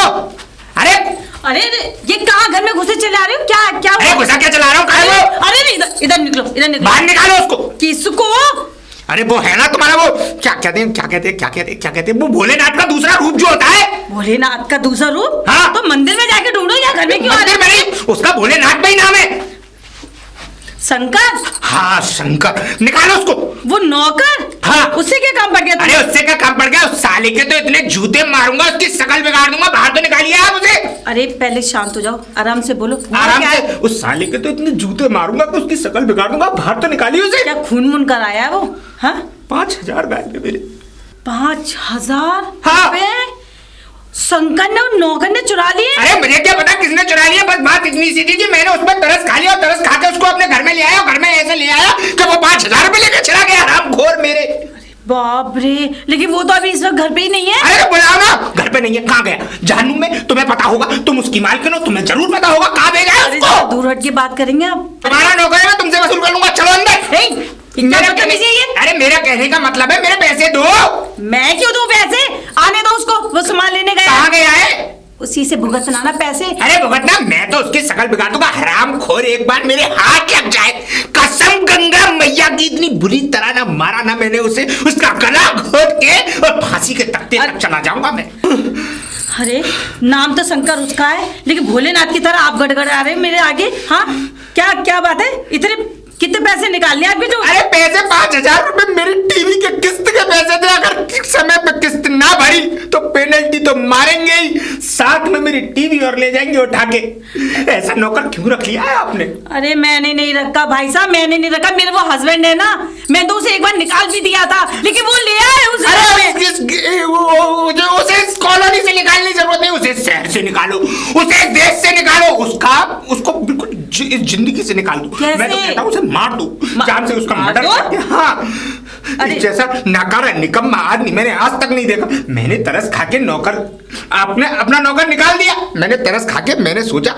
अरे अरे ये कहाँ घर में घुसे चले आ रहे हो? क्या क्या अरे घुसा क्या चला रहा हूँ? अरे नहीं, इधर निकलो, इधर निकलो। बाहर निकालो उसको। किसको? अरे वो है ना तुम्हारा, वो क्या कहते हैं वो भोलेनाथ का दूसरा रूप जो होता है। भोलेनाथ का दूसरा रूप? हाँ। तो मंदिर में जाके ढूंढो, या घर में क्यों आ रहे हो? मंदिर में नहीं, उसका भोलेनाथ का ही नाम है। शंकर? हाँ शंकर, निकालो उसको। वो नौकर? हाँ। उससे क्या काम पड़ गया? अरे उससे क्या काम पड़ गया? उस साले के तो इतने जूते मारूंगा, उसकी शकल बिगाड़ दूंगा। बाहर तो निकालिए आप उसे। अरे पहले शांत हो जाओ, आराम से बोलो। आराम से। उस साले के तो इतने जूते मारूंगा कि उसकी शकल बिगाड़ दूंगा। बाहर तो निकालिए उसे। क्या खून मुन कर आया है वो? हाँ, 5,000 गायब है मेरे। 5,000? हाँ। शंकर ने और नौकर ने चुरा लिए? अरे मुझे क्या पता किसने चुरा लिया, बस बात इतनी सी थी कि मैंने उस पर तरस खा लिया और तरस खा के उसको अपने घर में ले आया। घर में ऐसे ले आया कि वो 5,000 रुपए लेकर चला गया, हरामखोर मेरे। बाप रे, लेकिन वो तो अभी इस वक्त घर पे ही नहीं है। अरे बुलाओ ना, घर पे नहीं है। कहाँ गया? जानू में तुम्हें पता होगा, तुम उसकी मालकिन हो, तुम्हें जरूर पता होगा कहाँ भेजा है उसको। दूर हट के बात करेंगे आप। तुम्हारा नौकर है, मैं तुमसे वसूल कर लूंगा। चलो अंदर। अरे मेरा कहने का मतलब है मेरे पैसे दो। मैं क्यों दूं पैसे? आने दो उसको, वो सामान लेने गया। कहाँ गया है? उसी से भुगतना ना पैसे। अरे भुगतना? मैं तो उसकी शकल बिगाड़ दूंगा, हरामखोर। एक बार मेरे हाथ लग जाए, कसम गंगा मैया की, इतनी बुरी तरह ना मारा ना मैंने उसे, उसका गला घोट के और फांसी के तख्ते तक चला जाऊंगा मैं। अरे नाम तो शंकर उसका है, लेकिन भोलेनाथ की तरह आप गड़गड़ आ रहे हैं मेरे आगे। हाँ, क्या क्या बात है? इतने कितने पैसे निकालने आपके? जो अरे पैसे 5,000 रुपए मेरी टीवी के किस्त के पैसे थे। अगर समय पे किस्त ना भरी तो पेनल्टी तो मारेंगे ही, साथ में मेरी टीवी और ले जाएंगे उठा के। ऐसा नौकर क्यों रख लिया है आपने? अरे मैंने नहीं रखा भाई साहब, मैंने नहीं रखा। मेरे वो हस्बैंड है ना, मैं तो उसे एक बार निकाल भी दिया था, लेकिन वो ले आए उसे। उसे कॉलोनी से निकालने की जरूरत नहीं, उसे शहर से निकालो, उसे देश से निकालो, उसको बिल्कुल इस जिंदगी से निकाल दो। मैं तो कहता हूँ उसे मार दो, जान से उसका मर्डर करके। हाँ, जैसा नाकारा निकम्मा आदमी मैंने आज तक नहीं देखा। मैंने तरस खा के नौकर, आपने अपना नौकर निकाल दिया। मैंने तरस खा के, मैंने सोचा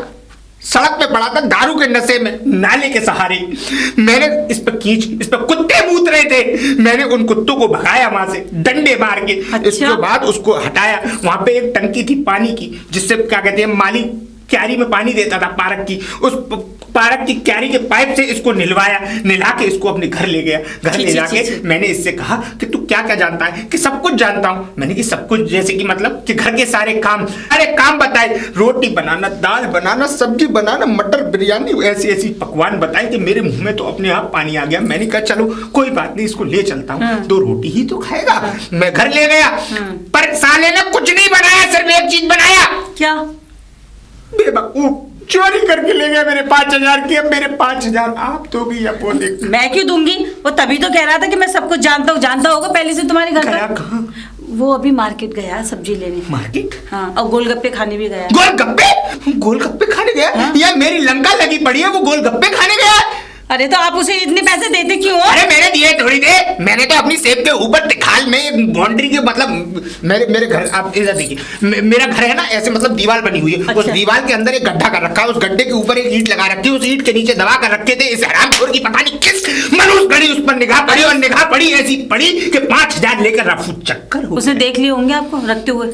सड़क पे पड़ा था दारू के नशे में, नाले के सहारे। मैंने इस पर कुत्ते मूत रहे थे, मैंने उन कुत्तों को भगाया वहां से डंडे मार के। अच्छा? इसके बाद उसको हटाया। वहां पे एक टंकी थी पानी की, जिससे क्या कहते हैं माली क्यारी में पानी देता था पार्क की। उस पार्क की क्यारी के पाइप से इसको निला के इसको अपने घर ले गया। घर ले जाके मैंने इससे कहा कि तू क्या क्या जानता है? कि सब कुछ जानता हूँ। मैंने कि सब कुछ जैसे कि मतलब कि घर के सारे काम, अरे काम बताए, रोटी बनाना, दाल बनाना, सब्जी बनाना, मटर बिरयानी, ऐसी ऐसी पकवान बताए कि मेरे मुंह में तो अपने आप पानी आ गया। मैंने कहा चलो कोई बात नहीं, इसको ले चलता हूँ, 2 रोटी ही तो खाएगा। मैं घर ले गया, पर साले ने कुछ नहीं बनाया, सिर्फ एक चीज बनाया। क्या? बेवकूफ, चोरी करके ले गया मेरे 5,000 की। अब मेरे 5,000 आप दोगी या वो देख? मैं क्यों दूंगी? वो तभी तो कह रहा था कि मैं सब कुछ जानता होगा पहले से तुम्हारे घर का। कहाँ? वो अभी मार्केट गया सब्जी लेने। मार्केट? हाँ, और गोलगप्पे खाने भी गया। गोलगप्पे खाने गया? हाँ? या मेरी लंका लगी पड़ी है, वो गोलगप्पे खाने गया? अरे तो आप उसे इतने पैसे देते क्यों? अरे मैंने दिए थोड़ी दे, मैंने तो अपनी सेब के ऊपर दिखाल में बाउंड्री के मतलब मेरे घर, आप इधर देखिए, मेरा घर है ना ऐसे मतलब दीवार बनी हुई है। अच्छा। उस दीवार के अंदर एक गड्ढा कर रखा है, उस गड्ढे के ऊपर एक ईंट लगा रखी है, उस ईंट के नीचे दबा कर रखे थे। इस हरामखोर की पता नहीं किस मनुष्य घड़ी उस पर निगाह पड़ी, और निगाह पड़ी ऐसी पड़ी कि 5,000 लेकर रफू चक्कर हो। उसने देख लिए होंगे आपको रखते हुए।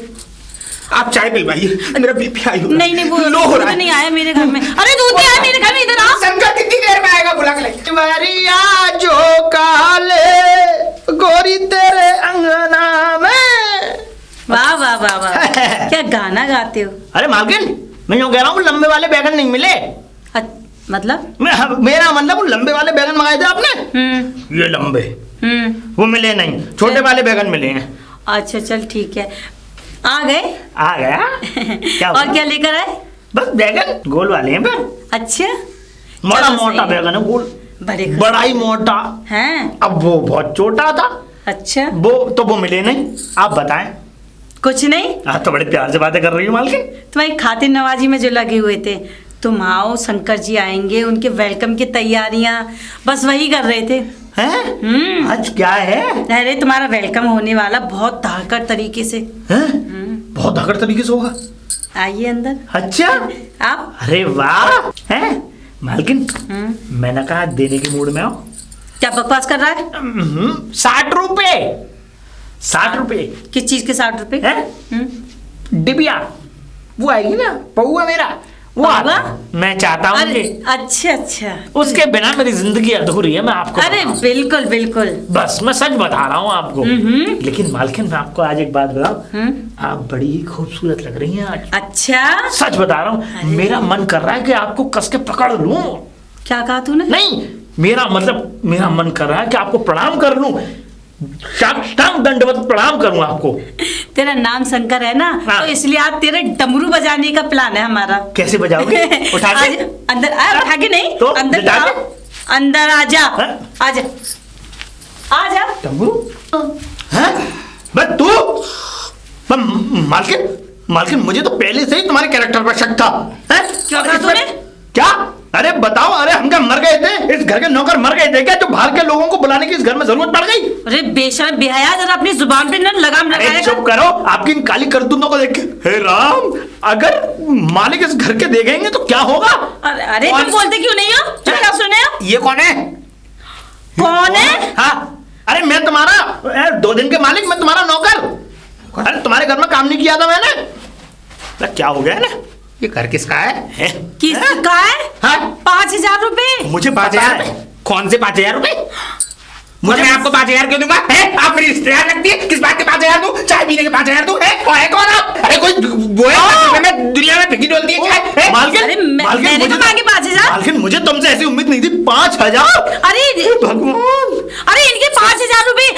आप चाय पिलवाइए, मेरा बीपी हाई हो रहा है। नहीं, वो लो हो रहा है। नहीं आया मेरे घर में। अरे दूध नहीं आया मेरे घर में, इधर आओ। शंकर कितनी देर में आएगा? बुला के ले। मरिया जो काले गोरी तेरे अंगना में। वाह वाह वाह वाह, क्या गाना गाते हो। अरे मालकिन, मैं यूँ कह रहा हूँ लंबे वाले बैगन नहीं मिले। मतलब? मेरा मतलब वो लंबे वाले बैगन मंगाए थे आपने, ये लंबे वो मिले नहीं, छोटे वाले बैगन मिले हैं। अच्छा चल ठीक है, आ गया क्या और क्या लेकर आए? बस बैगन गोल वाले हैं पर। अच्छा, बड़ा मोटा बैगन है, गोल, बड़ा ही मोटा है। अब वो बहुत छोटा था। अच्छा, वो मिले नहीं। आप बताएं। कुछ नहीं। आप तो बड़े प्यार से बातें कर रही हो मालकिन। तुम्हारी खातिर नवाजी में जो लगे हुए थे, तुम आओ, शंकर जी आएंगे, उनके वेलकम की तैयारियां, बस वही कर रहे थे। हैं? आज क्या है? अरे तुम्हारा वेलकम होने वाला, बहुत धाकड़ तरीके से। बहुत धाकड़ तरीके से होगा? आइए अंदर। अच्छा आप? अरे वाह है मालकिन, मैंने कहा देने के मूड में आओ। क्या बकवास कर रहा है? 60 रुपए। 60 रुपए? किस चीज के 60 रुपए? डिबिया। वो आएगी ना, पौआ मेरा, वो पौआ? आता मैं चाहता हूँ अरे कि अच्छा अच्छा, उसके बिना मेरी जिंदगी अधूरी है, मैं आपको अरे बताऊं। बिल्कुल बिल्कुल। बस मैं सच बता रहा हूँ आपको। लेकिन मालकिन मैं आपको आज एक बात बताऊं, आप बड़ी ही खूबसूरत लग रही हैं आज। अच्छा, सच बता रहा हूँ, मेरा मन कर रहा है कि आपको कस के पकड़ लूं। क्या कहा तूने? नहीं, मेरा मन कर रहा है कि आपको प्रणाम कर लूं, साष्टांग दंडवत प्रणाम करूं आपको। तेरा नाम शंकर है ना, हाँ। तो इसलिए आज तेरे डमरू बजाने का प्लान है हमारा। कैसे बजाओगे? उठा के? आज अंदर आ, उठा के नहीं तो अंदर लिटा आओ, के? अंदर आजा, हाँ? आजा आजा। डमरू? हैं? बस तू? मालकिन मुझे तो पहले से ही तुम्हारे कैरेक्टर पर शक था। हैं? क्या कहा तूने? क्या? अरे बताओ, अरे हम क्या मर गए थे? इस घर के नौकर मर गए थे क्या, जो बाहर के लोगों को बुलाने की इस घर में जरूरत पड़ गई? अरे बेशरम बेहया, जरा अपनी जुबान पे न लगाम अरे लगाया चुप करो, आपकी इन काली करतूतों को देख के। हे राम, अगर मालिक इस घर के देखेंगे तो क्या होगा? अरे तुम बोलते क्यों नहीं हो? क्या सुने हो? ये कौन है? कौन है? हाँ, अरे मैं तुम्हारा 2 दिन के मालिक, मैं तुम्हारा नौकर। अरे तुम्हारे घर में काम नहीं किया था मैंने? अरे क्या हो गया ना? ये घर किसका है? किसका है? हाँ? 5,000 रुपए। मुझे 5,000 रुपए? कौन से 5,000 रुपए? मुझे मैं आपको 5,000 क्यों दूंगा? है? आप मेरी रिश्तेदार लगती है, किस बात के 5,000 दूं? चाय पीने के 5,000 दूं? है? कौन आप? अरे कोई वो है में दुनिया में फिकी डोलती है क्या? है? मालकिन, अरे मालकिन, मैंने मुझे तो मांगे 5,000। मालकिन, मुझे तुमसे ऐसी उम्मीद नहीं थी। 5,000? अरे भगवान, अरे इनके 5,000 रुपए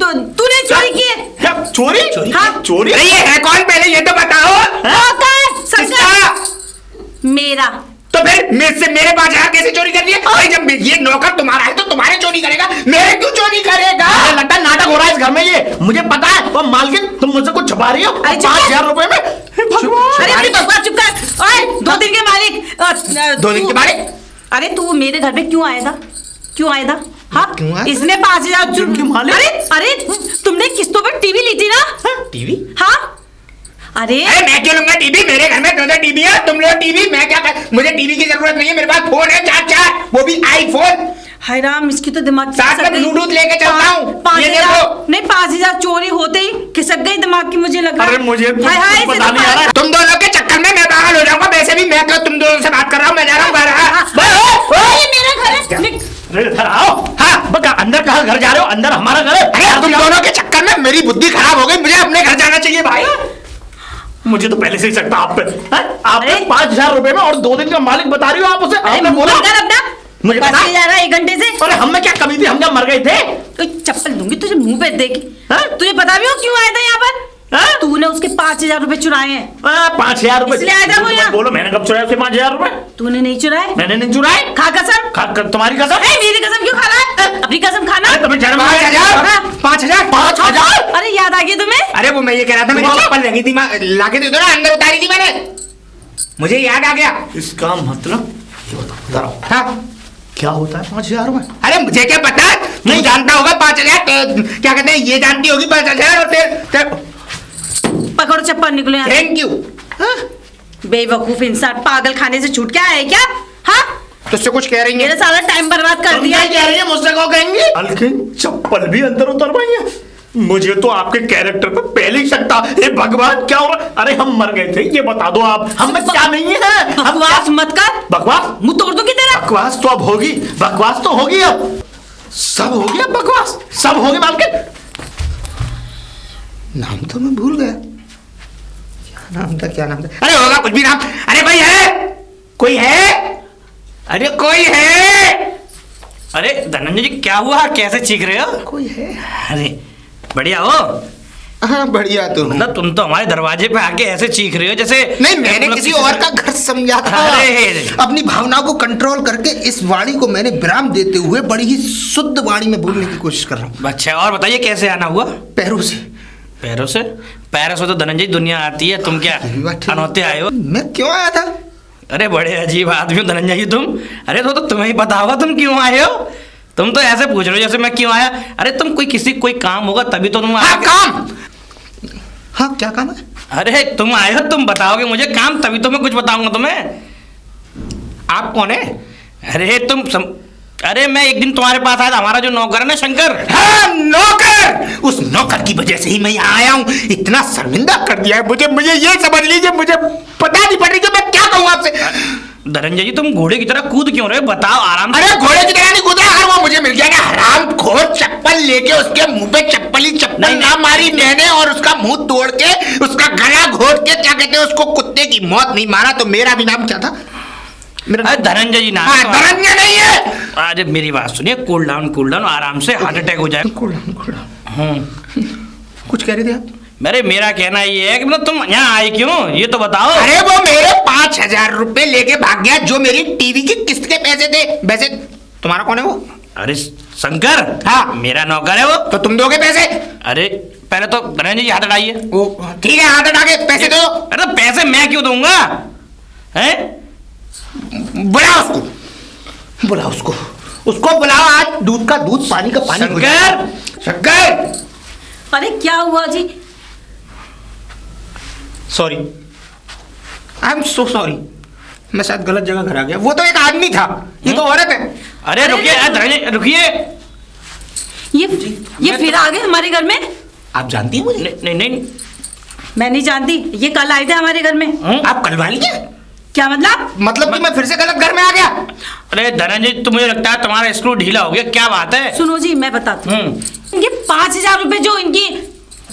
तूने चोरी किए? क्या चोरी? हाँ। चोरी? अरे ये है कौन, पहले ये तो बताओ। होता है किसका? शंकर, मेरा। तो फिर मेरे 5,000 कैसे चोरी कर लिए? अरे जब ये नौकर तुम्हारा है तो तुम्हारे चोरी करेगा, मेरे क्यों चोरी करेगा? मुझे लगता है नाटक हो रहा है इस घर में, ये मुझे पता है। और मालकिन, तुम मुझसे कुछ छुपा रही हो? अरे चुप 5,000 रुपए में? हे भगवान। अरे अपनी बकवास चुप कर। ओए 2 दिन के मालिक, 2 दिन के मालिक? अरे तू मेरे घर पे क्यों आया था? क्यों आया था? हाँ, क्यों आया? इसने 5,000 दिन के मालिक? अरे तुमने किस्तों पर टीवी ली थी ना? टीवी? हाँ। अरे मैं क्यों लूंगा टीवी? मेरे घर में तो टीवी है, तुम लोग टीवी, मैं क्या कर? मुझे टीवी की जरूरत नहीं है, मेरे पास फोन है 4, वो भी आईफोन। हाय राम, इसकी तो दिमाग साथ में ब्लूटूथ लेके चलता हूँ। ये 5,000 देखो। नहीं, 5,000 चोरी होते ही खिसक गई दिमाग की, मुझे लगा। अरे मुझे हाय हाय, इसे पता तो नहीं आ रहा। तुम दोनों के चक्कर में मैं पागल हो जाऊंगा। वैसे भी मैं तुम दोनों से बात कर रहा हूँ, मैं जा रहा हूँ घर। ये मेरा घर है। अरे इधर आओ। हाँ, बका अंदर कहाँ घर जा रहे हो? अंदर हमारा घर है। अरे तुम दोनों के चक्कर में मेरी बुद्धि खराब हो गई, मुझे अपने घर जाना चाहिए भाई। मुझे तो पहले से ही सकता आप पे। आपने अरे। 5,000 रुपए में और 2 दिन का मालिक बता रही हो आप उसे? आपने बोला? अपना मुझे बस पता। ही जा रहा है 1 घंटे से। अरे हम में क्या कमी थी? हम क्या मर गए थे? तो चप्पल दूंगी तुझे मुंह पे देके। हाँ? तुझे पता भी हो क्यों आया था यहाँ पर? हाँ? तूने उसके 5,000 रुपए चुराए हैं। 5,000 रुपए इसलिए आया था वो यहाँ। बोलो, मैंने कब चुराया उसे 5,000 रुपए? तूने नहीं चुराए? मैंने नहीं चुराए। खा कसम। तुम्हारी कसम? मेरी कसम क्यों खा रहा है? अपनी कसम खाना। अरे तुम्हें जन्म 5,000? 5,000? 5,000? अरे याद आ गया तुम्हें? अरे वो मैं ये कह रहा था, मेरी चप्पल लगी थी, लाके दे दो ना, अंदर उतारी थी मैंने, मुझे याद आ गया। इसका मतलब ये बताओ जरा, हाँ? क्या होता है 5,000 रुपए? अरे मुझे क्या पता, नहीं जानता होगा 5,000, क्या कहते हैं, ये जानती होगी 5,000। और फिर पकड़ो चप्पल, निकलो यहाँ। Thank you. बेवकूफ इंसान, पागल खाने से छूट के आया है क्या? हाँ, तुझसे कुछ कह रही मेरा है? सारा टाइम बर्बाद कर दिया क्या कह रही है? मुझसे कहो कहेंगी? हल्की चप्पल भी अंदर उतरवाई है। मुझे तो आपके कैरेक्टर पे पहले ही शक था। हे भगवान, क्या हो रहा? अरे हम मर गए थे, ये बता दो आप। हम में क्या नहीं है? हम बकवास मत कर। बकवास? मुंह तोड़ दूंगी तेरा। बकवास तो अब होगी, बकवास तो होगी, अब सब होगी, अब बकवास सब होगी। मालकिन, नाम तो मैं भूल गया, क्या नाम था, क्या नाम था? अरे होगा कुछ भी नाम। अरे भाई है, कोई है? अरे कोई है? अरे धनंजय जी, क्या हुआ? कैसे चीख रहे हो? कोई है? अरे बढ़िया हो। हाँ बढ़िया तो हूँ। मतलब तुम तो हमारे दरवाजे पे आके ऐसे चीख रहे हो जैसे नहीं, मैंने किसी और का घर समझा था। अरे। अपनी भावनाओं को कंट्रोल करके इस वाणी को मैंने विराम देते हुए बड़ी ही शुद्ध वाणी में बोलने की कोशिश कर रहा हूँ। अच्छा, और बताइए कैसे आना हुआ? पैरों से। पैरों से? पैरों से तो धनंजय दुनिया आती है, तुम क्या ये बात ठीक है। अनौते आए हो? मैं क्यों आया था? अरे बड़े अजीब आदमी हो धनंजय जी तुम। अरे तो तुम्हें ही पता होगा तुम क्यों आए हो। तुम तो ऐसे पूछ रहे हो जैसे मैं क्यों आया। अरे तुम कोई काम होगा तभी तो तुम हाँ काम। हाँ क्या काम है? अरे तुम आए हो, तुम बताओगे मुझे काम, तभी तो मैं कुछ बताऊंगा तुम्हें। आप कौन है? अरे अरे मैं एक दिन तुम्हारे पास आया था, हमारा जो नौकर है ना शंकर। हाँ नौकर, उस नौकर की वजह से ही मैं यहाँ आया हूँ। इतना शर्मिंदा कर दिया है मुझे ये समझ लीजिए, मुझे पता नहीं पड़ रही कि मैं क्या कहूँ आपसे। धनंजय जी तुम घोड़े की तरह कूद क्यों रहे हो, बताओ आराम से। अरे घोड़े की तरह नहीं कूदा, अगर वो मुझे मिल गया ना हराम खोर, चप्पल लेके उसके मुंह पे चप्पल ना मारी मैंने और उसका मुंह तोड़ के उसका गला घोट के, क्या कहते हैं उसको, कुत्ते की मौत नहीं मारा तो मेरा भी नाम क्या था? अरे धनंजय जी नाम। धनंजय नहीं है। अरे मेरी बात सुनिए, कूल डाउन आराम से, हार्ट अटैक हो जाएगा। Cool down. कुछ कह रहे थे आप? मेरा कहना ये है कि मतलब तुम यहाँ आए क्यों, ये तो बताओ। अरे वो मेरे 5,000 रुपए लेके भाग गया जो मेरी टीवी की किस्त के पैसे थे। वैसे तुम्हारा कौन है वो? अरे शंकर। हाँ मेरा नौकर है वो। तो तुम दोगे पैसे? अरे पहले तो धनंजय जी हाथ हटाइए। ठीक है, हाथ हटा के पैसे दो। अरे तो पैसे मैं क्यों दूंगा, हैं? बुलाओ उसको बुलाओ। आज दूध का दूध, पानी का पानी। शंकर। अरे क्या हुआ जी? Sorry, I am so sorry, मैं शायद गलत जगह घर आ गया। वो तो एक आदमी था, ये तो औरत है। अरे रुकिए रुकिए, ये फिर आ गए हमारे घर में। आप जानती हैं मुझे? नहीं मैं नहीं जानती, ये कल आए थे हमारे घर में। आप कल वाली हैं? क्या मतलब कि मैं फिर से गलत घर में आ गया? अरे धनंजय तो मुझे लगता है तुम्हारा स्क्रू ढीला हो गया, क्या बात है? सुनो जी मैं बताती हूँ। इनके 5,000 रुपए जो इनकी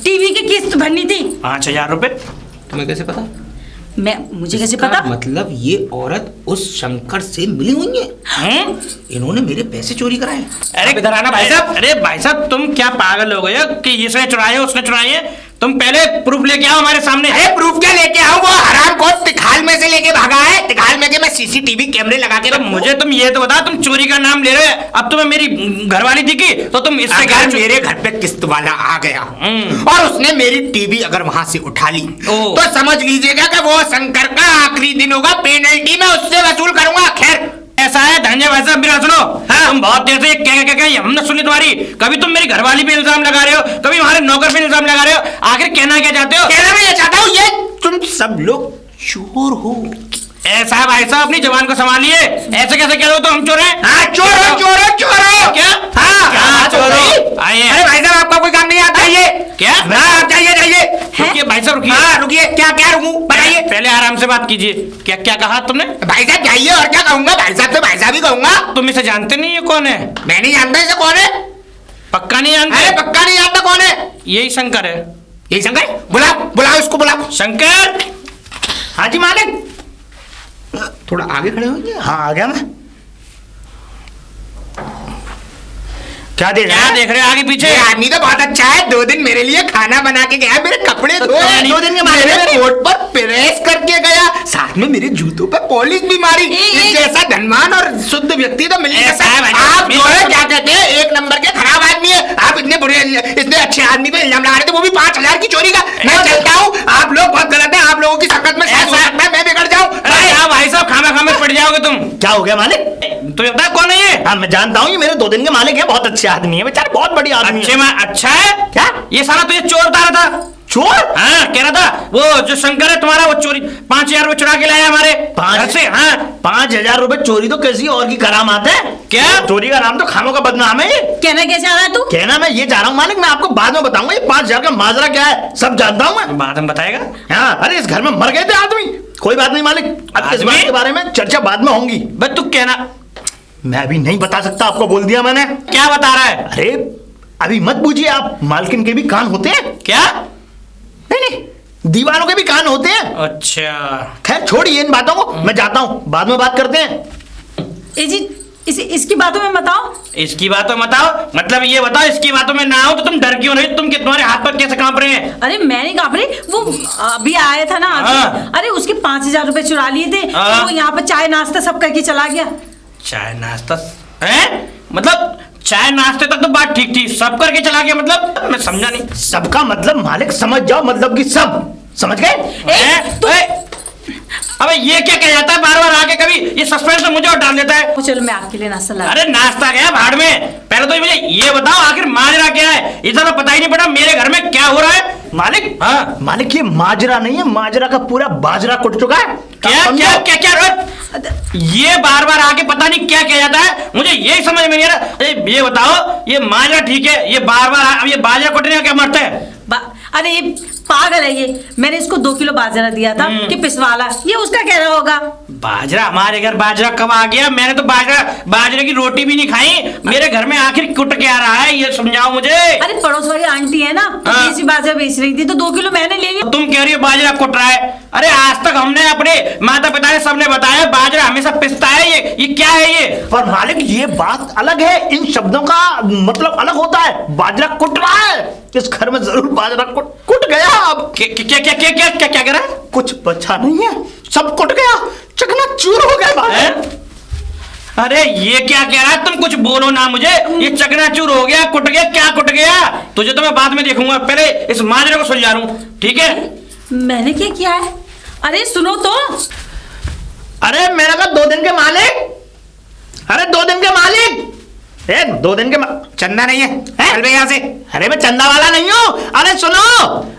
टीवी की किस्त भरनी थी। 5,000 रुपए? तुम्हें कैसे पता? मुझे कैसे पता? मतलब ये औरत उस शंकर से मिली हुई है। इन्होंने मेरे पैसे चोरी कराए। अरे इधर आना भाई साहब। अरे भाई साहब तुम क्या पागल हो गए हो कि इसने चुराए उसने चुराए? तुम पहले प्रूफ लेके आओ हमारे सामने। अरे प्रूफ क्या लेके आओ? वो हराम को तिखाल में से लेके भागा है। तिखाल में के मैं सीसीटीवी कैमरे लगा के रखूं। मुझे तुम ये तो बताओ, तुम चोरी का नाम ले रहे हो, अब तुम्हें मेरी घरवाली दिखी तो तुम इससे क्या? मेरे घर पे किस्त वाला आ गया और उसने मेरी टीवी अगर वहां से उठा ली तो समझ लीजिएगा कि वो शंकर का आखिरी दिन होगा। पेनल्टी मैं उससे वसूल करूंगा। खैर ऐसा है धनंजय भाई साहब, मेरा सुनो। हाँ? तुम बहुत देर से क्या हमने सुनी तुम्हारी। कभी तुम मेरी घरवाली पे इल्जाम लगा रहे हो, कभी हमारे नौकर पे इल्जाम लगा रहे हो। आखिर कहना क्या चाहते हो? कहना मैं ये चाहता हूँ, ये तुम सब लोग चोर हो। ऐसा है भाई साहब, अपनी जबान को संभालिए। ऐसे कैसे कह रहे हो तो हम चोर हैं? हाँ चोर हो। क्या? हाँ क्या चोर हो? आइए। अरे भाई साहब आपका कोई काम नहीं आता है? क्या? हाँ जाइए। रुकिए भाई साहब रुकिए। हाँ रुकिए। क्या रुकूं? बताइए। पहले आराम से बात कीजिए। क्या कहा तुमने? भाई साहब जाइए। और क्या कहूंगा? भाई साहब तो भाई साहब ही कहूंगा। तुम इसे जानते नहीं, ये कौन है? मैं नहीं जानता इसे कौन है। पक्का नहीं जानते? अरे पक्का नहीं जानता कौन है। यही शंकर है। यही शंकर? बुलाओ इसको बुलाओ। शंकर। हाँ जी मालिक। थोड़ा आगे खड़े होंगे। हाँ आ गया मैं। क्या देख रहे हो आगे पीछे? ये आदमी तो बहुत अच्छा है। 2 दिन मेरे लिए खाना बना के गया, मेरे कपड़े धोए, 2 दिन के बाद मेरे कोट पर प्रेस करके गया, साथ में मेरे जूतों पे पॉलिश भी मारी। इस जैसा धनवान और शुद्ध व्यक्ति तो मिल नहीं सकता। आप जो है क्या कहते हैं, 1 नंबर के खराब आदमी है। आप इतने अच्छे आदमी पे इल्जाम लगा रहे थे, वो भी 5,000 की चोरी का। मैं चलता हूँ, आप लोग बहुत गलत है। आप लोगों की संगत में मैं बिगड़ जाऊँ। भाई साहब खामा पड़ जाओगे तुम। क्या हो गया मालिक? तुम्हें पता कौन है ये? हाँ मैं जानता हूँ, ये मेरे 2 दिन के मालिक है। बहुत अच्छे आदमी है बेचारे, बहुत बड़ी आदमी है। अच्छा है क्या? ये साला तो ये चोर बता रहा था। चोर? हाँ कह रहा था वो जो शंकर है तुम्हारा, वो चोरी 5,000 रुपए चुरा के लाया हमारे 5 से। हाँ 5,000 रुपए चोरी तो किसी और की करामात है। क्या? चोरी का नाम तो खामों का बदनाम है। ये कहना क्या चाह रहा है तू? कहना मैं ये चाह रहा हूँ मालिक, मैं आपको बाद में बताऊंगा ये 5,000 का माजरा क्या है। सब जानता हूँ मैं। बाद में बताएगा। हाँ अरे इस घर में मर गए थे आदमी। कोई बात नहीं मालिक, अब इस बात के बारे में चर्चा बाद में होंगी। बस तू कहना। मैं अभी नहीं बता सकता, आपको बोल दिया मैंने। क्या बता रहा है? अरे अभी मत पूछिए आप, मालकिन के भी कान होते हैं। क्या? नहीं, दीवारों के भी कान होते हैं। अच्छा खैर छोड़िए इन बातों को, मैं जाता हूँ, बाद में बात करते हैं। जी इसकी बातों में बताओ। इसकी बातों में बताओ मतलब ये बताओ, इसकी बातों में ना हो तो तुम डर क्यों रहे? तुम तुम्हारे हाथ पर कैसे कांप रहे हैं? अरे मैं नहीं कांप रही, वो अभी आया था ना। अरे उसके 5,000 रुपए चुरा लिए थे, तो वो यहाँ पर चाय नाश्ता सब करके चला गया। चाय नाश्ता है? मतलब चाय नाश्ते तक तो बात ठीक थी, सब करके चला गया मतलब? मैं समझा नहीं। सबका मतलब मालिक समझ जाओ, मतलब कि सब समझ गए। अबे ये क्या कह जाता है बार बार आके, कभी ये सस्पेंस में मुझे और डाल देता है। चलो मैं आपके लिए नाश्ता ला। अरे नाश्ता गया भाड़ में, पहले तो मुझे ये बताओ आखिर माजरा क्या है? इतना तो पता ही नहीं पड़ा मेरे घर में क्या हो रहा है। मालिक हाँ मालिक ये माजरा नहीं है, माजरा का पूरा बाजरा कुट चुका है। क्या क्या क्या क्या ये बार बार आके पता नहीं क्या किया जाता है, मुझे यही समझ में नहीं आ रहा। ये बताओ, ये माजरा ठीक है, ये बार बार अब ये बाजरा कुटने का क्या मरता है? अरे ये पागल है ये। मैंने इसको 2 किलो बाजरा दिया था कि पिसवाला, ये उसका कह रहा होगा। बाजरा? हमारे घर बाजरा कब आ गया? मैंने तो बाजरे की रोटी भी नहीं खाई। मेरे घर में आखिर कुट के आ रहा है, ये समझाओ मुझे। अरे पड़ोस वाली आंटी है ना, तो हाँ। देसी बाजरा बेच रही थी, तो 2 किलो मैंने ले लिया। तुम कह रही हो बाजरा कुट रहा है? अरे आज तक हमने अपने माता पिता ने सबने बताया बाजरा हमेशा पिसता है। ये क्या है ये? पर मालिक ये बात अलग है, इन शब्दों का मतलब अलग होता है। बाजरा कुट रहा है, इस घर में जरूर बाजरा कुट गया। अब क्या कह रहा है? कुछ बचा नहीं है, सब कुट गया, चकनाचूर हो गया बाजरा। अरे ये क्या कह रहा है? तुम कुछ बोलो ना मुझे। ये चकनाचूर हो गया, कुट गया, क्या कुट गया? तुझे तो मैं बाद में देखूंगा, पहले इस माजरे को सुलझा लूं, ठीक है? मैंने क्या किया है? अरे सुनो तो। अरे मैंने कहा 2 दिन के मालिक, अरे 2 दिन के मालिक, 2 दिन के चंदा नहीं है, चल बे यहाँ से। अरे मैं चंदा वाला नहीं हूँ। अरे सुनो,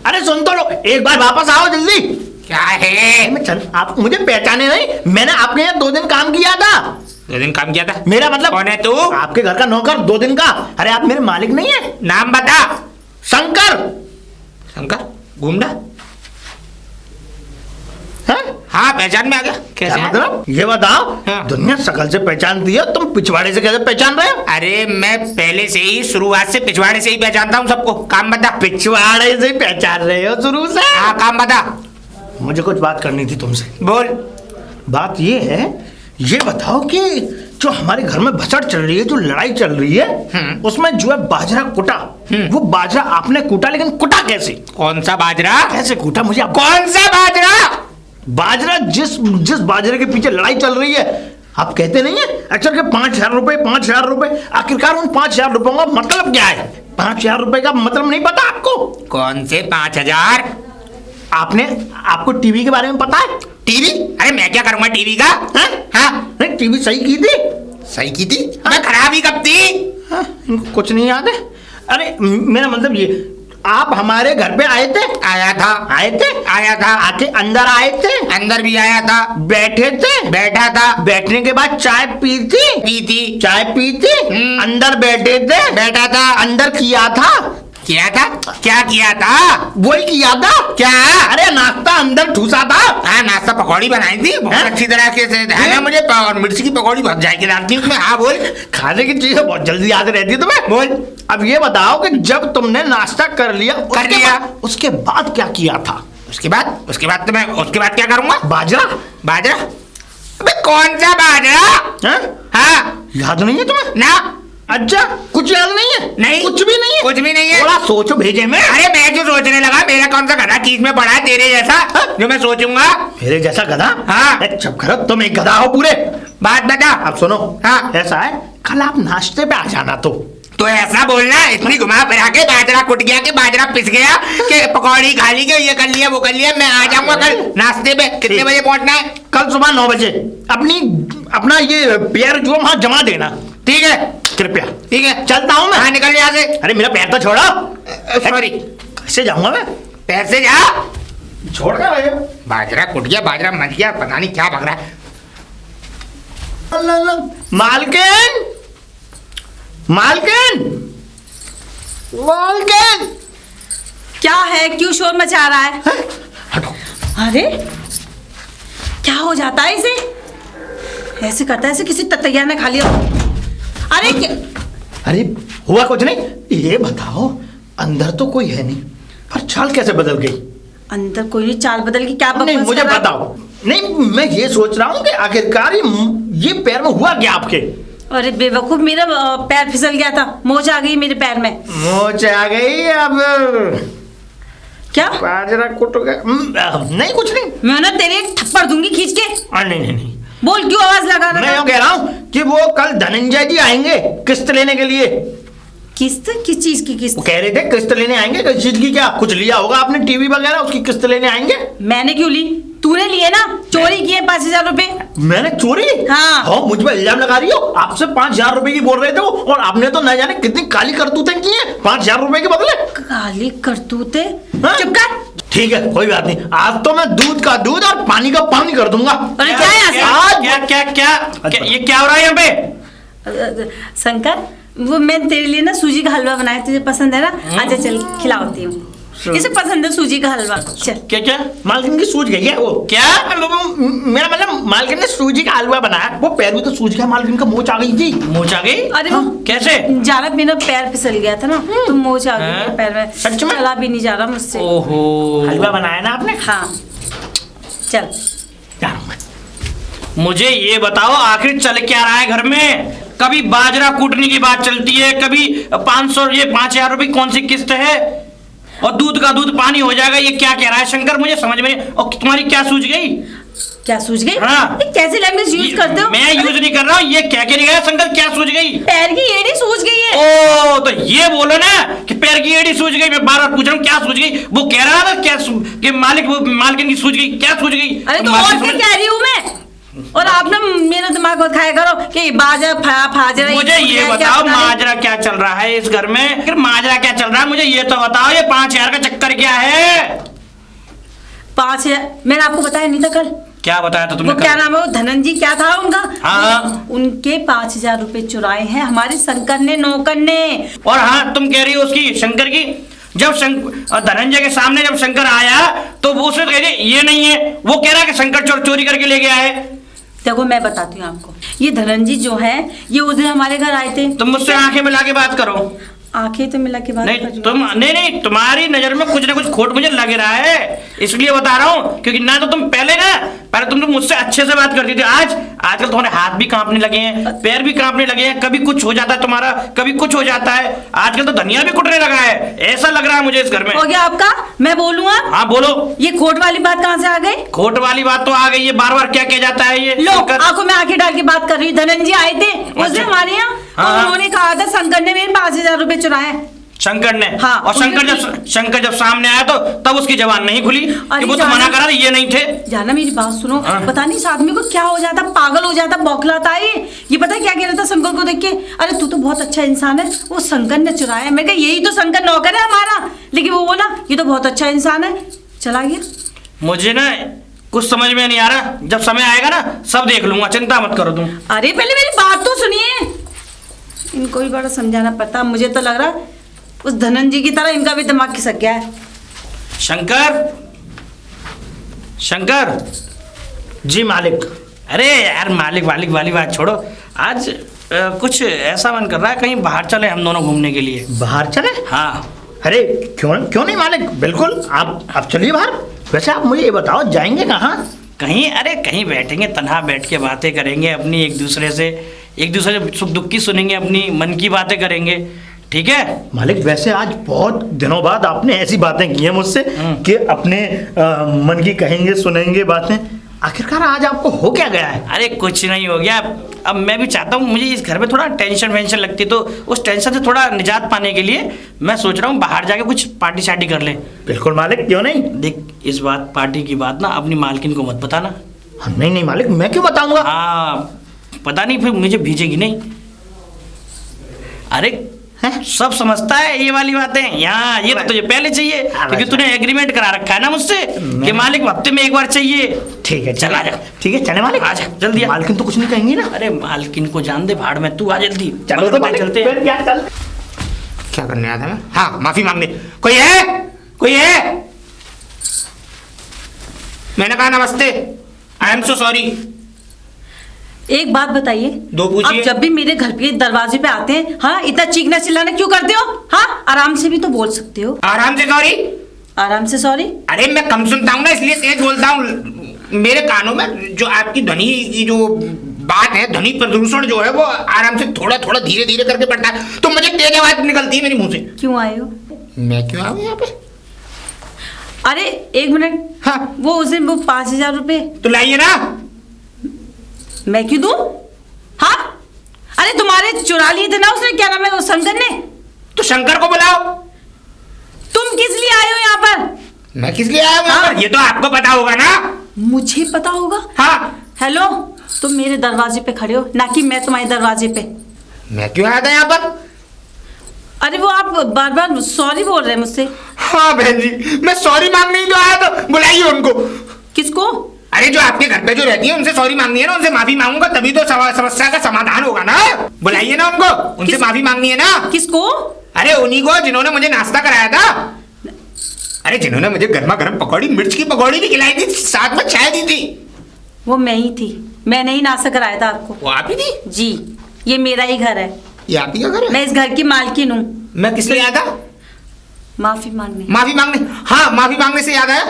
अरे सुन तो लो, एक बार वापस आओ जल्दी। क्या है? आप मुझे पहचाने नहीं? मैंने आपके यहाँ 2 दिन काम किया था। 2 दिन काम किया था? मेरा मतलब कौन है तू? आपके घर का नौकर, 2 दिन का। अरे आप मेरे मालिक नहीं है? नाम बता। शंकर। शंकर गुंडा? हैं? हाँ पहचान में आ गया। कैसे क्या मतलब? ये बताओ, हाँ। दुनिया शकल से पहचानती है, तुम पिछवाड़े से कैसे पहचान रहे हो? अरे मैं पहले से ही, शुरुआत से पिछवाड़े से ही पहचानता हूँ सबको। काम बता। पिछवाड़े से ही पहचान रहे हो शुरू से? हाँ काम बता। मुझे कुछ बात करनी थी तुमसे। बोल। बात ये है, ये बताओ कि जो हमारे घर में भसड़ चल रही है, जो लड़ाई चल रही है, उसमें जो है बाजरा कुटा, वो बाजरा आपने कूटा, लेकिन कुटा कैसे? कौन सा बाजरा? कैसे कूटा मुझे? कौन सा बाजरा? बाजरा जिस बाजरे के पीछे लड़ाई चल रही है, आप कहते नहीं है अक्सर के 5,000 रुपए, 5,000 रुपए। आखिरकार उन 5,000 रुपयों का मतलब क्या है? 5,000 रुपए का मतलब नहीं पता आपको? कौन से 5,000? आपको टीवी के बारे में पता है? टीवी? अरे मैं क्या करूंगा टीवी का? हाँ नहीं, टीवी सही की थी? सही की थी? मैं खराब ही कब थी? हाँ, इनको कुछ नहीं याद है। अरे मेरा मतलब ये, आप हमारे घर पे आए थे? आया था। आए थे? आया था। आके अंदर आए थे? अंदर भी आया था। बैठे थे? बैठा था। बैठने के बाद चाय पी थी? पी थी। चाय पी थी? अंदर बैठे थे? बैठा था। अंदर किया था? किया था? क्या किया था? वही किया था। क्या? अरे नाश्ता अंदर ठूसा था। हाँ नाश्ता पकौड़ी बनाई थी बहुत अच्छी तरह से। ध्यान है मुझे, और मिर्ची की पकौड़ी बहुत जायकेदार थी उसमें। हाँ बोल। खाने की चीजें बहुत जल्दी याद रहती है तुम्हें। बोल। अब ये बताओ कि जब तुमने नाश्ता कर लिया, उसके बाद क्या किया था? उसके बाद तो मैं उसके बाद क्या करूंगा? बाजरा? बाजरा? अबे कौन सा बाजरा? हाँ याद नहीं है तुम्हें? ना। अच्छा, कुछ याद नहीं है? नहीं, कुछ भी नहीं है? कुछ भी नहीं है। थोड़ा सोचो भेजे में। अरे मैं जो सोचने लगा, मेरा कौन सा गधा चीज में पड़ा है तेरे जैसा जो मैं सोचूंगा? मेरे जैसा गधा? हाँ। चुप करो, तुम एक गधा हो पूरे। बात बता। अब सुनो। हाँ। ऐसा है, कल आप नाश्ते पे आ जाना। तो ऐसा बोलना, इतनी घुमा फिरा के बाजरा कुट गया कि बाजरा पिस गया कि पकौड़ी खा ली, ये कर लिया वो कर लिया। मैं आ जाऊंगा कल नाश्ते पे। कितने बजे पहुंचना है? कल सुबह 9 बजे। अपना ये पैर जो वहां जमा देना। ठीक है कृपया। ठीक है, चलता हूँ मैं। हाँ निकल यहाँ से। अरे मेरा पैर तो छोड़ो। सॉरी। कैसे जाऊंगा मैं? पैर से जा। छोड़ कर रहे हो? बाजरा कुट गया, बाजरा मच गया, पता नहीं क्या भग रहा है। मालकिन, मालकिन, मालकिन। क्या है? क्यों शोर मचा रहा है? हटो। अरे क्या हो जाता है इसे? ऐसे करता है, ऐसे किसी ततैया ने खा लिया। अरे क्या? अरे हुआ कुछ नहीं। ये बताओ, अंदर तो कोई है नहीं, पर चाल कैसे बदल गई? अंदर कोई नहीं, चाल बदल की क्या बकवास नहीं, मुझे कर रहा है? बताओ। नहीं, मैं ये सोच रहा हूँ कि आखिरकार ये पैर में हुआ क्या आपके? अरे बेवकूफ, मेरा पैर फिसल गया था, मोच आ गई मेरे पैर में। मोच आ गई? अब क्या? बाजरा कुट गया? नहीं कुछ नहीं। मैं ना तेरे एक थप्पड़ दूंगी खींच के। नहीं नहीं नहीं, बोल, क्यों आवाज लगा रहा मैं था? यूँ कह रहा हूँ कि वो कल धनंजय जी आएंगे किस्त लेने के लिए। किस्त? किस चीज की किस्त? वो कह रहे थे किस्त लेने आएंगे। किस चीज की? क्या कुछ लिया होगा आपने टीवी वगैरह, उसकी किस्त लेने आएंगे। मैंने क्यों ली? तूने लिए ना, चोरी किए 5,000 रुपए। मैंने चोरी? हाँ। हो, मुझ पर इल्जाम लगा रही हो। आपसे 5,000 रुपए की बोल रहे थे वो, और आपने तो न जाने कितनी काली करतूतें की हैं 5,000 रुपए के बदले। काली करतूते? हाँ? चुप कर। ठीक है, कोई बात नहीं, आज तो मैं दूध का दूध और पानी का पानी कर दूंगा। अरे क्या है यहाँ से? क्या ये क्या हो रहा है यहाँ पे? शंकर, वो मैं तेरे लिए ना सूजी का हलवा बनाया, तुझे पसंद है ना? आजा चल खिलाती हूँ, इसे पसंद है सूजी का हलवा। चल। क्या क्या? मालकिन की सूझ गई है वो। क्या? मेरा मतलब मालकिन ने सूजी का हलवा बनाया, वो पैर में तो सूझ गया, मालकिन का मोच आ गई थी। मोच आ गई? अरे वो कैसे? ज्यादा मेरा पैर फिसल गया था ना, तो मोच आ गई मेरे पैर में, सच में? चला भी नहीं जा रहा मुझसे। ओहो, हलवा बनाया ना आपने? हाँ चल। मुझे ये बताओ आखिर चल क्या रहा है घर में? कभी बाजरा कूटने की बात चलती है, कभी 500 ये 5000 रुपए कौन सी किस्त है, और दूध का दूध पानी हो जाएगा, ये क्या कह रहा है शंकर? मुझे समझ में नहीं। और तुम्हारी क्या सूझ गई? क्या सूझ गई? हाँ। ये कैसे लैंग्वेज यूज करते हो? मैं यूज नहीं कर रहा हूँ, ये क्या कह रहा है शंकर? क्या सूझ गई? पैर की एड़ी सूझ गई है। ओ तो ये बोलो ना कि पैर की एड़ी सूझ गई। मैं बार बार पूछ रहा हूँ क्या सूझ गई? वो कह रहा था क्या कि मालकिन की सूझ गई, क्या सूझ गई? अरे तो और क्या कह रही हूँ मैं? और आप ना मेरा दिमाग मत खाया करो कि बाजरा फाजरा। मुझे ये बताओ माजरा क्या चल रहा है इस घर में? फिर माजरा क्या चल रहा है मुझे ये तो बताओ। ये 5000 का चक्कर क्या है? 5000 मैंने आपको बताया नहीं था कल? क्या बताया था तुमने? वो क्या नाम है, वो धनंजय क्या था उनका? हाँ। उनके 5000 रुपए चुराए हैं हमारे शंकर ने, नौकर ने। और हाँ तुम कह रही हो उसकी शंकर की, जब धनंजय के सामने जब शंकर आया तो वो उसने कह रही ये नहीं है, वो कह रहा है कि शंकर चोरी करके ले गया है। देखो मैं बताती हूँ आपको, ये धनंजय जो है ये उस दिन हमारे घर आए थे। तुम मुझसे आंखें मिला के बात करो। आंखें तो मिला के बात कर रही हूँ। नहीं तुम्हारी नजर में कुछ ना कुछ खोट मुझे लग रहा है, इसलिए बता रहा हूँ। क्योंकि ना तो तुम पहले तुम तो मुझसे अच्छे से बात करती थी, आजकल तुम्हारे हाथ भी कांपने लगे हैं, पैर भी कांपने लगे हैं, कभी कुछ हो जाता है तुम्हारा, कभी कुछ हो जाता है। आजकल तो धनिया भी कुटने लगा है, ऐसा लग रहा है मुझे इस घर में। हो गया आपका? मैं बोलूँगा? हाँ बोलो। ये खोट वाली बात कहाँ से आ गई? खोट वाली बात तो आ गई है, बार बार क्या कह जाता है ये? लो आंखों में आंखें डाल के बात कर रही हूँ। धनंजय आए थे उस दिन हमारे यहाँ, हाँ। और उन्होंने कहा था शंकर ने मेरे 5000 रुपए चुराए। शंकर ने? हाँ, और शंकर जब सामने आया तो तब उसकी जबान नहीं खुली कि वो तो मना करा ये नहीं थे। जाना मेरी बात सुनो। हाँ। पता नहीं इस आदमी को क्या हो जाता, पागल हो जाता, बौखलाता है ये पता है क्या कह रहा था शंकर को देख के? अरे तू तो बहुत अच्छा इंसान है, वो शंकर ने चुराया। मैं कहा यही तो शंकर नौकर है हमारा, लेकिन वो बोला ये तो बहुत अच्छा इंसान है, चला गया। मुझे ना कुछ समझ में नहीं आ रहा, जब समय आएगा ना सब देख लूंगा, चिंता मत करो तुम। अरे पहले मेरी बात तो सुनिए, इनको भी बड़ा समझाना पड़ता। मुझे तो लग रहा उस धनंजय की तरह इनका भी दिमाग खिसक गया है। शंकर जी मालिक। अरे यार मालिक वाली बात छोड़ो, आज कुछ ऐसा मन कर रहा है कहीं बाहर चले हम दोनों घूमने के लिए। बाहर चले? हाँ। अरे क्यों नहीं मालिक, बिल्कुल आप चलिए बाहर। वैसे आप मुझे ये बताओ जाएंगे कहाँ? कहीं बैठेंगे, तन्हा बैठ के बातें करेंगे अपनी, एक दूसरे से सुख दुख की सुनेंगे, अपनी मन की बातें करेंगे, ठीक है? मालिक वैसे आज बहुत दिनों बाद आपने ऐसी बातें की हैं मुझसे कि अपने मन की कहेंगे सुनेंगे बातें। आखिरकार आज आपको हो क्या गया है? अरे कुछ नहीं हो गया, अब मैं भी चाहता हूँ, मुझे इस घर में थोड़ा टेंशन वेंशन लगती, तो उस टेंशन से थोड़ा निजात पाने के लिए मैं सोच रहा हूँ बाहर जाके कुछ पार्टी शार्टी कर ले। बिल्कुल मालिक, क्यों नहीं। देख इस बात पार्टी की बात ना अपनी मालकिन को मत बताना। नहीं मालिक, मैं क्यों बताऊंगा? हाँ पता नहीं फिर मुझे भेजेगी नहीं। अरे सब समझता है ये वाली बातें यहाँ, ये तो तुझे पहले चाहिए क्योंकि तूने एग्रीमेंट करा रखा है ना मुझसे कि मालिक हफ्ते में एक बार चाहिए। ठीक है चल आ जा। ठीक है चले मालिक, आ जा जल्दी। मालकिन तो कुछ नहीं कहेंगी ना? अरे मालकिन को जान दे भाड़ में, तू आ जल्दी। चलो तो मालिक, चलते फिर क्या चल। क्या करने आया था मैं? हाँ माफी मांगने। कोई है? मैंने कहा नमस्ते, आई एम सो सॉरी। एक बात बताइए, दो पूछिए। आप जब भी मेरे घर के दरवाजे पे आते हैं, हाँ इतना चीखना चिल्लाना क्यों करते हो? हाँ आराम से भी तो बोल सकते हो। आराम से सॉरी? आराम से सॉरी? अरे मैं कम सुनता हूँ ना इसलिए तेज बोलता हूँ। मेरे कानों में जो आपकी ध्वनि की जो बात है, ध्वनि प्रदूषण जो है वो आराम से थोड़ा थोड़ा धीरे धीरे करके पड़ता है, तो मुझे तेज आवाज निकलती है मेरे मुंह से। क्यों आए हो? मैं क्यों आऊँ यहाँ पे? अरे एक मिनट। हाँ वो उस दिन वो 5000 रुपए तो लाइए ना। मैं क्यों दूं? हाँ अरे तुम्हारे चुरा लिए थे ना उसने, क्या नाम है वो शंकर ने। तो शंकर को बुलाओ। तुम किस लिए आए हो यहाँ पर? मैं किस लिए आया हूँ यहाँ पर? ये तो आपको पता होगा ना। मुझे पता होगा? हाँ। हेलो, तुम मेरे दरवाजे पे खड़े हो ना कि मैं तुम्हारे दरवाजे पे। मैं क्यों आया था यहाँ पर? अरे वो आप बार बार सॉरी बोल रहे हैं मुझसे। हाँ बहन जी, मैं सॉरी मांगने ही तो आया, तो बुलाइए उनको। किसको? अरे जो आपके घर पे जो रहती है, उनसे सॉरी मांगनी है ना, उनसे माफी मांगूंगा तभी तो समस्या का समाधान होगा ना। बुलाइए ना उनको, उनसे माफी मांगनी है ना। किसको? अरे उन्हीं को जिन्होंने मुझे नाश्ता कराया था। अरे जिन्होंने मुझे गर्मा गर्म पकौड़ी, मिर्च की पकौड़ी भी खिलाई थी, साथ में चाय दी थी। वो मैं ही थी, मैंने ही नाश्ता कराया था आपको। वो आप ही थी? जी, ये मेरा ही घर है। ये आप ही का घर है? मैं इस घर की मालकिन हूँ। मैं किस लिए आया था? माफी मांगने। माफी मांगने? हाँ, माफी मांगने से याद आया,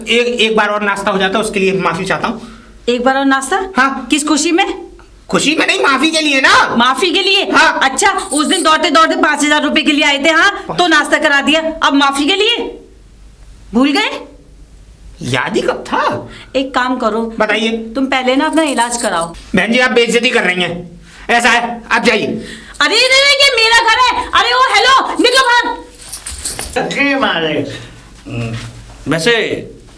एक बार और नाश्ता हो जाता, उसके लिए माफी चाहता हूँ। एक बार और नाश्ता? हाँ। किस खुशी में? खुशी में नहीं, माफी के लिए ना। माफी के लिए? हाँ। अच्छा, उस दिन दौड़ते दौड़ते 5,000 रुपए के लिए आए थे, हाँ, तो नाश्ता करा दिया, अब माफी के लिए भूल गए? याद ही कब था? एक काम करो, बताइए। तुम पहले ना अपना इलाज कराओ। बहन जी, आप बेइज्जती कर रही हैं, ऐसा है, आप जाइए। अरे ये मेरा घर है। अरे ओ हेलो, निकलो बाहर। जी मालिक। वैसे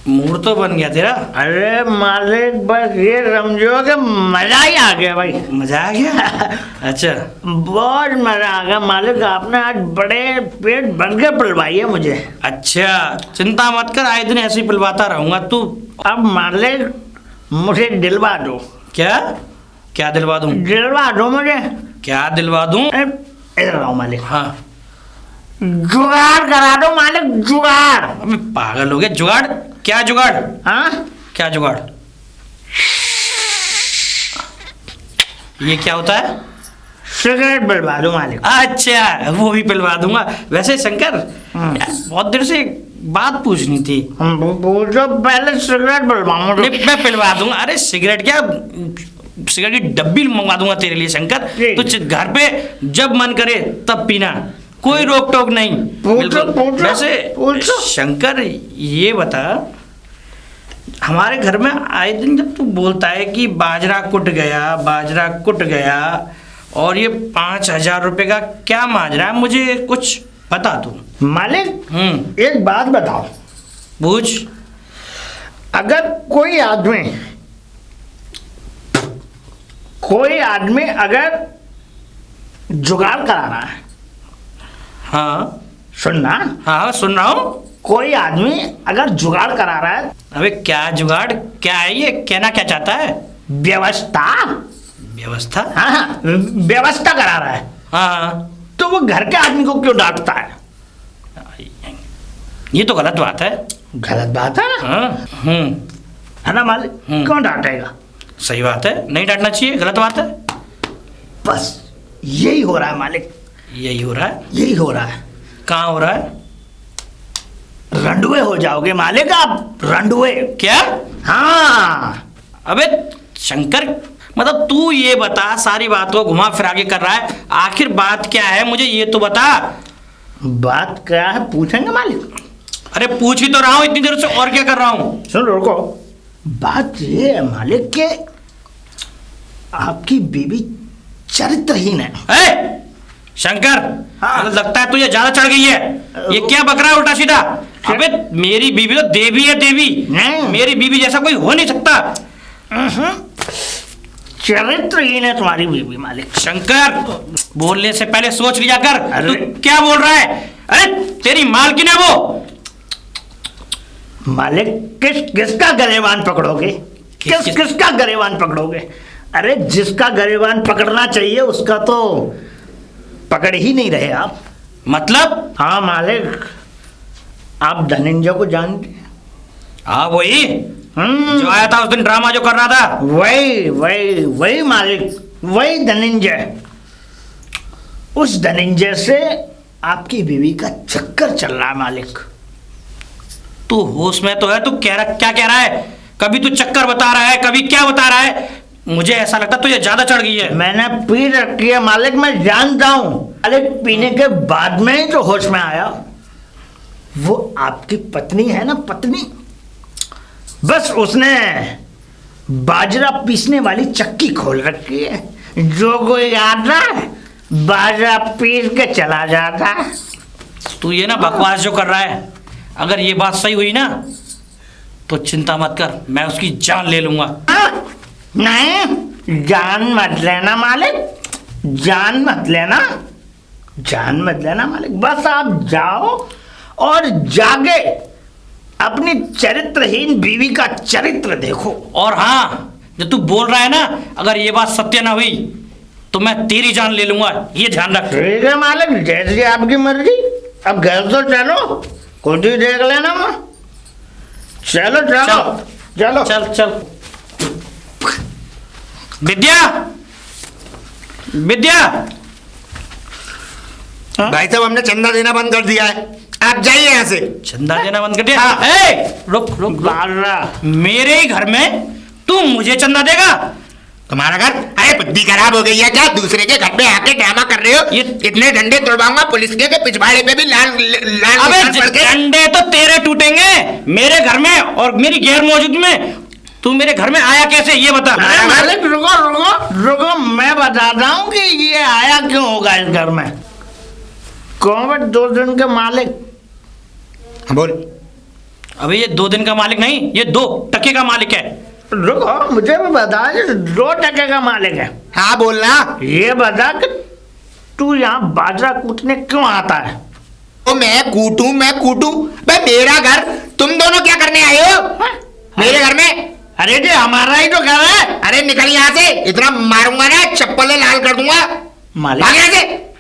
मूड तो बन गया तेरा। अरे मालिक, बस ये समझो कि मजा ही आ गया भाई। मजा आ गया। अच्छा, बहुत मजा आ गया मालिक, आपने आज बड़े पेट भर के पिलवाई है मुझे। अच्छा, चिंता मत कर, आए दिन ऐसे ही पिलवाता रहूंगा। तू अब मालिक मुझे दिलवा दो। क्या क्या दिलवा दूं? दिलवा दो मुझे। क्या दिलवा दूं? इधर आओ मालिक। हाँ, जुगाड़ करा दो मालिक, जुगाड़। अबे पागल हो गया। जुगाड़? क्या जुगाड़? हाँ, क्या जुगाड़? ये क्या होता है? सिगरेट पिलवा दो मालिक। अच्छा, वो भी पिलवा दूंगा। वैसे शंकर, यार, बहुत देर से एक बात पूछनी थी। पूछो, पहले सिगरेट पिलवाऊंगा। नहीं, मैं पिलवा दूंगा। अरे सिगरेट क्या, सिगरेट की डब्बी मंगवा दूंगा तेरे लिए शंकर। जी। तो घर पे जब मन करे तब पीना, कोई रोक टोक नहीं। पूछो। वैसे शंकर, ये बता, हमारे घर में आए दिन जब तू बोलता है कि बाजरा कुट गया, बाजरा कुट गया, और ये 5,000 रुपए का क्या माजरा है, मुझे कुछ बता तू। मालिक एक बात बताओ, पूछ। अगर कोई आदमी अगर जुगाड़ करा रहा है, हाँ सुनना। हाँ, सुन रहा हूँ। कोई आदमी अगर जुगाड़ करा रहा है, अबे क्या जुगाड़, क्या है ये, कहना क्या चाहता है? व्यवस्था। व्यवस्था? हाँ, व्यवस्था करा रहा है, हाँ, तो वो घर के आदमी को क्यों डांटता है? ये तो गलत बात है। गलत बात है ना? हाँ, है ना मालिक? क्यों डांटेगा? सही बात है, नहीं डांटना चाहिए, गलत बात है। बस यही हो रहा है मालिक, यही हो रहा है। यही हो रहा है। कहाँ हो रहा है? रंडुए हो जाओगे मालिक आप, रंडुए। क्या? हाँ। अबे शंकर, मतलब तू ये बता, सारी बात को घुमा फिरा के कर रहा है, आखिर बात क्या है, मुझे ये तो बता। बात क्या है पूछेंगे मालिक? अरे पूछ ही तो रहा हूँ इतनी देर से, और क्या कर रहा हूँ? सुन, रुको। बात ये है मालिक के आपकी बीवी चरित्रहीन है। ए, शंकर, हाँ। लगता है तुझे ज्यादा चढ़ गई है। ये क्या बक रहा है उल्टा सीधा? अबे मेरी बीवी तो देवी है, देवी। नहीं। मेरी बीवी जैसा कोई हो नहीं सकता। चरित्रहीन है तुम्हारी बीवी मालिक। शंकर, बोलने से पहले सोच लिया कर। अरे। तू क्या बोल रहा है? अरे तेरी मालकिन है वो। मालिक, किसका गरेबान पकड़ोगे? किसका गरेबान पकड़ोगे? अरे जिसका गरेबान पकड़ना चाहिए उसका तो पकड़ ही नहीं रहे आप। मतलब? हाँ मालिक, आप धनंजय को जानते हैं? हाँ, वही जो आया था उस दिन, ड्रामा जो कर रहा था। वही मालिक, वही धनंजय। उस धनंजय से आपकी बीवी का चक्कर चल रहा है मालिक। तू होश में तो है? तू क्या कह रहा है? कभी तू चक्कर बता रहा है, कभी क्या बता रहा है। मुझे ऐसा लगता तुझे ज्यादा चढ़ गई है। मैंने पी रखी है मालिक, मैं जानता हूं। मालिक, पीने के बाद में ही जो होश में आया, वो आपकी पत्नी है ना, पत्नी। बस उसने बाजरा पीसने वाली चक्की खोल रखी है, जो कोई आता है बाजरा पीस के चला जाता है। तू ये ना बकवास जो कर रहा है, अगर ये बात सही हुई ना तो चिंता मत कर, मैं उसकी जान ले लूंगा। नहीं, जान मत लेना मालिक, जान मत लेना। जान मत लेना मालिक, बस आप जाओ और जाके अपनी चरित्रहीन बीवी का चरित्र देखो। और हाँ, जो तू बोल रहा है ना, अगर ये बात सत्य ना हुई तो मैं तेरी जान ले लूंगा, ये ध्यान रख। ठीक है मालिक, जैसी आपकी मर्जी। अब घर तो चलो, खुद ही देख लेना। मैं चलो चलो चलो चल चल। विद्या, विद्या। भाई साहब हमने चंदा देना बंद कर दिया है, आप जाइए यहाँ से। चंदा देना बंद कर दिया? हाँ। रुक रुक रुक। बारह। मेरे ही घर में तू मुझे चंदा देगा? तुम्हारा घर, अरे बुद्धि खराब हो गई है क्या? दूसरे के घर पे आके ड्रामा कर रहे हो? ये इतने डंडे तोड़वाऊंगा पुलिस के पिछवाड़े पे भी लाल लाल अबे निशान पड़ गए। डंडे तो तेरे टूटेंगे मेरे घर में, और मेरी गैर मौजूद में तू मेरे घर में आया कैसे, ये बता। अरे मालिक रुको रुको रुको, मैं बताता हूँ कि ये आया क्यों होगा इस घर में। कौन 2 दिन के मालिक? हाँ, बोल। अबे ये 2 दिन का मालिक नहीं, ये 2 टके का मालिक है। रुको, मुझे भी बता, ये 2 टके का मालिक है। हाँ बोलना। ये बता कि तू यहाँ बाजरा कूटने क्यों आता है? तो मैं कूटूं भाई, मेरा घर, तुम दोनों क्या करने आए हो मेरे घर में? अरे जी हमारा ही तो घर है। अरे निकल यहाँ से, इतना मारूंगा ना चप्पलें लाल कर दूंगा। मालिक भाग यहाँ से।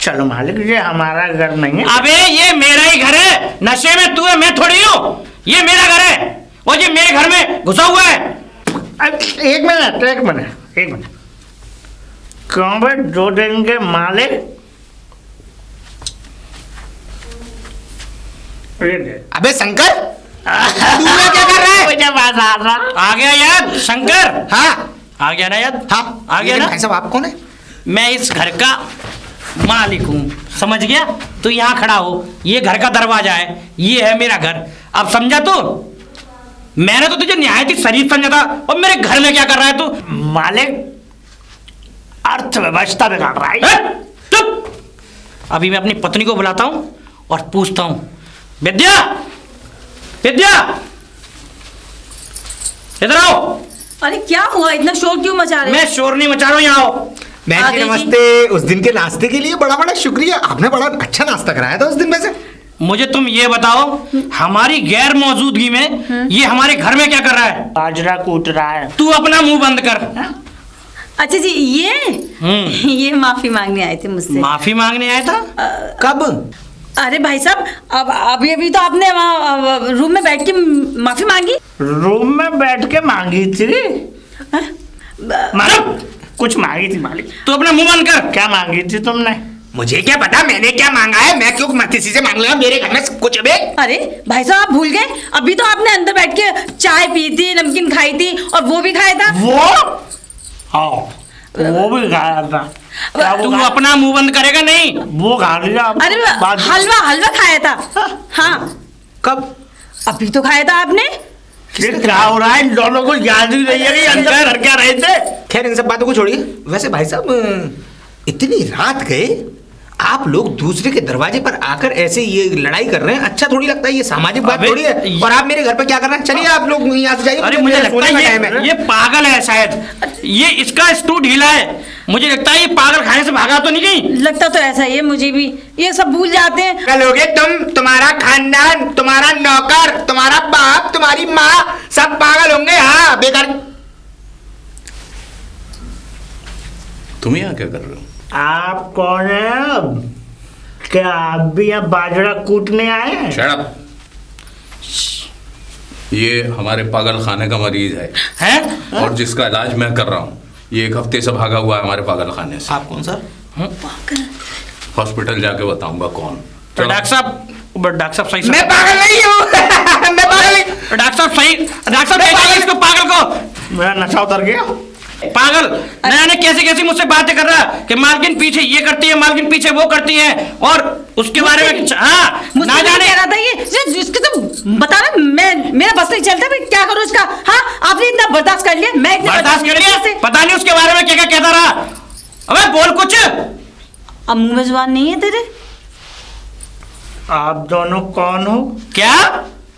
चलो मालिक, ये हमारा घर नहीं है। अबे ये मेरा ही घर है, नशे में तू है, मैं थोड़ी हूँ। ये मेरा घर है और ये मेरे घर में घुसा हुआ है। एक मिनट। कौन भाई 2 दिन के मालिक? अबे शंकर, तू यहाँ क्या कर रहा है? मुझे बात आ रहा। आ गया याद शंकर? हाँ आ गया ना याद? हाँ, आ गया लेकिन ना? भाई साहब आप कौन है? मैं इस घर का मालिक हूँ, समझ गया? तू यहाँ खड़ा हो, ये घर का दरवाजा है, ये है मेरा घर। अब समझा तू? मैंने तो तुझे निहायत ही शरीफ समझा था, और मेरे घर में क्या कर रहा है तू? मालिक अर्थव्यवस्था बिगाड़ रहा है। चुप! अभी मैं अपनी पत्नी को बुलाता हूँ और पूछता हूँ, विद्या, विद्या, इधर आओ। अरे क्या हुआ, इतना शोर क्यों मचा रहे मैं शोर नहीं मचा रहा हूँ, यहाँ आओ। बहन आ जी गई जी। नमस्ते। उस दिन के नाश्ते के लिए बड़ा बड़ा शुक्रिया, आपने बड़ा अच्छा नाश्ता कराया था उस दिन में से। मुझे तुम ये बताओ, हमारी गैर मौजूदगी में ये हमारे घर में क्या कर रहा है? बाजरा कूट रहा है। तू अपना मुंह बंद कर। अच्छा जी, ये माफी मांगने आए थे मुझसे। माफी मांगने आया था? कब? अरे भाई साहब, अब अभी तो आपने वहाँ रूम में बैठ के माफी मांगी। रूम में बैठ के मांगी थी मालिक, कुछ मांगी थी मालिक। तू अपना मुंह बंद कर। क्या मांगी थी तुमने? मुझे क्या पता मैंने क्या मांगा है, मैं क्यों किसी से मांग लूंगा? मेरे घर में सब कुछ है बे। अरे भाई साहब, आप भूल गए? अभी तो आपने अंदर बैठ के चाय पी थी, नमकीन खाई थी, और वो भी खाया था। वो भी खाया था। क्या वो तू खा- अपना मुंह बंद करेगा नहीं? वो खा लिया। अरे हलवा खाया था। हाँ, कब? अभी तो खाया था आपने। फिर क्या हो रहा है? इन दोनों को याद ही नहीं है कि अंदर कर क्या रहे थे। खैर इन सब बातों को छोड़िए। वैसे भाई साहब, इतनी रात गए आप लोग दूसरे के दरवाजे पर आकर ऐसे ये लड़ाई कर रहे हैं, अच्छा थोड़ी लगता है? ये सामाजिक बात अबे, थोड़ी है। और आप मेरे घर पर क्या कर रहे हैं? चलिए आप लोग यहाँ से जाइए। अरे मुझे लगता सोने का टाइम है ये पागल है शायद, ये इसका स्टू ढीला है। मुझे लगता है ये पागल खाने से भागा तो नहीं गई। लगता तो ऐसा ही है मुझे भी, ये सब भूल जाते हैं। कल हो गए तुम, तुम्हारा खानदान, तुम्हारा नौकर, तुम्हारा बाप, तुम्हारी माँ, सब पागल होंगे। हाँ बेकार। तुम यहाँ क्या कर रहे हो? आप कौन है? क्या आप भी यहाँ बाजरा कूटने आए हैं? Shut up! ये हमारे पागल खाने का मरीज है हैं? और जिसका इलाज मैं कर रहा हूँ। ये 1 हफ्ते से भागा हुआ है हमारे पागल खाने से। आप कौन सर? हॉस्पिटल जाके बताऊंगा कौन। तो चलो। डॉक्टर साहब सही मैं पागल नहीं हूँ। मैं पागल नहीं। डॉक्टर साहब देखिए इसको, पागल को। मेरा नशा उतर गया। पागल नया कैसे मुझसे बातें कर रहा कि मालकिन पीछे ये करती है, मालकिन पीछे वो करती है, और उसके बारे में हाँ मुझसे ना जाने कह रहा था ये इसके तो बता रहा, मैं मेरा बस नहीं चलता, मैं क्या करूँ इसका? हाँ, आपने इतना बर्दाश्त कर लिया, मैं इतना बर्दाश्त कर लिया। कैसे? पता नहीं उसके बारे में क्या क्या कहता रहा। अबे बोल कुछ। अब मुंह में जुबान नहीं है तेरे? आप दोनों कौन हो? क्या?